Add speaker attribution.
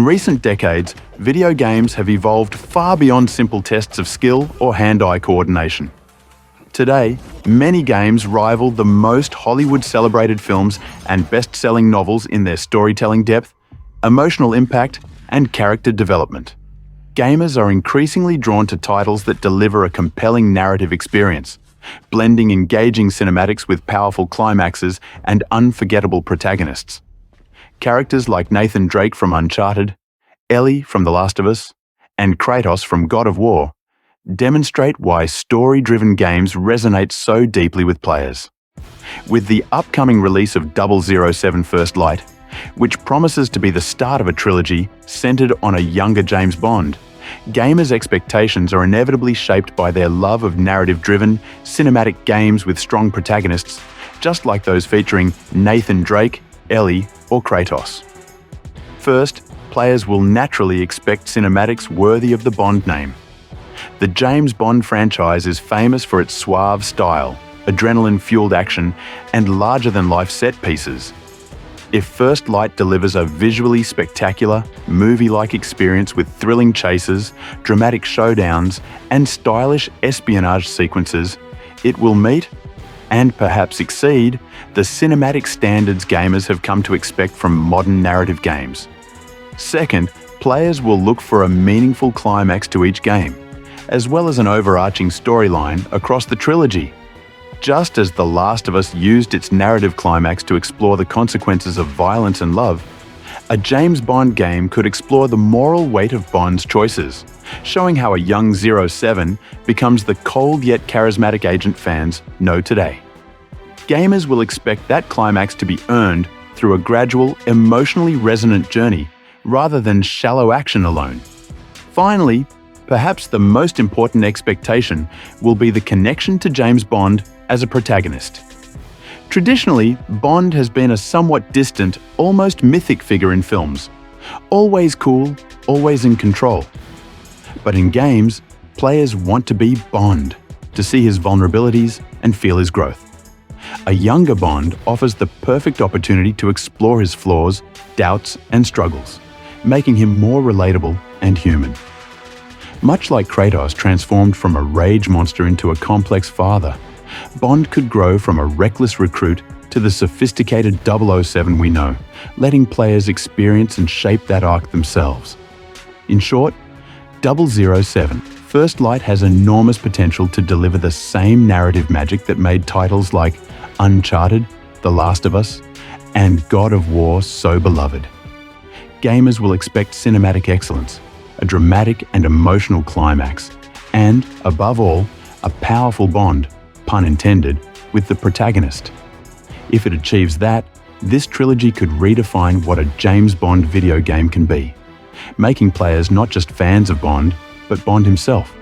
Speaker 1: recent decades, video games have evolved far beyond simple tests of skill or hand-eye coordination. Today, many games rival the most Hollywood-celebrated films and best-selling novels in their storytelling depth, emotional impact, and character development. Gamers are increasingly drawn to titles that deliver a compelling narrative experience, blending engaging cinematics with powerful climaxes and unforgettable protagonists. Characters like Nathan Drake from Uncharted, Ellie from The Last of Us, and Kratos from God of War demonstrate why story-driven games resonate so deeply with players. With the upcoming release of 007 First Light, which promises to be the start of a trilogy centered on a younger James Bond, gamers' expectations are inevitably shaped by their love of narrative-driven, cinematic games with strong protagonists, just like those featuring Nathan Drake, Ellie, or Kratos. First, players will naturally expect cinematics worthy of the Bond name. The James Bond franchise is famous for its suave style, adrenaline-fueled action, and larger-than-life set pieces. If First Light delivers a visually spectacular, movie-like experience with thrilling chases, dramatic showdowns, and stylish espionage sequences, it will meet, and perhaps exceed, the cinematic standards gamers have come to expect from modern narrative games. Second, players will look for a meaningful climax to each game, as well as an overarching storyline across the trilogy. Just as The Last of Us used its narrative climax to explore the consequences of violence and love, a James Bond game could explore the moral weight of Bond's choices, showing how a young 07 becomes the cold yet charismatic agent fans know today. Gamers will expect that climax to be earned through a gradual, emotionally resonant journey, rather than shallow action alone. Finally, perhaps the most important expectation will be the connection to James Bond as a protagonist. Traditionally, Bond has been a somewhat distant, almost mythic figure in films. Always cool, always in control. But in games, players want to be Bond, to see his vulnerabilities and feel his growth. A younger Bond offers the perfect opportunity to explore his flaws, doubts, and struggles, making him more relatable and human. Much like Kratos transformed from a rage monster into a complex father, Bond could grow from a reckless recruit to the sophisticated 007 we know, letting players experience and shape that arc themselves. In short, 007 First Light has enormous potential to deliver the same narrative magic that made titles like Uncharted, The Last of Us, and God of War so beloved. Gamers will expect cinematic excellence, a dramatic and emotional climax, and, above all, a powerful bond, pun intended, with the protagonist. If it achieves that, this trilogy could redefine what a James Bond video game can be, making players not just fans of Bond, but Bond himself.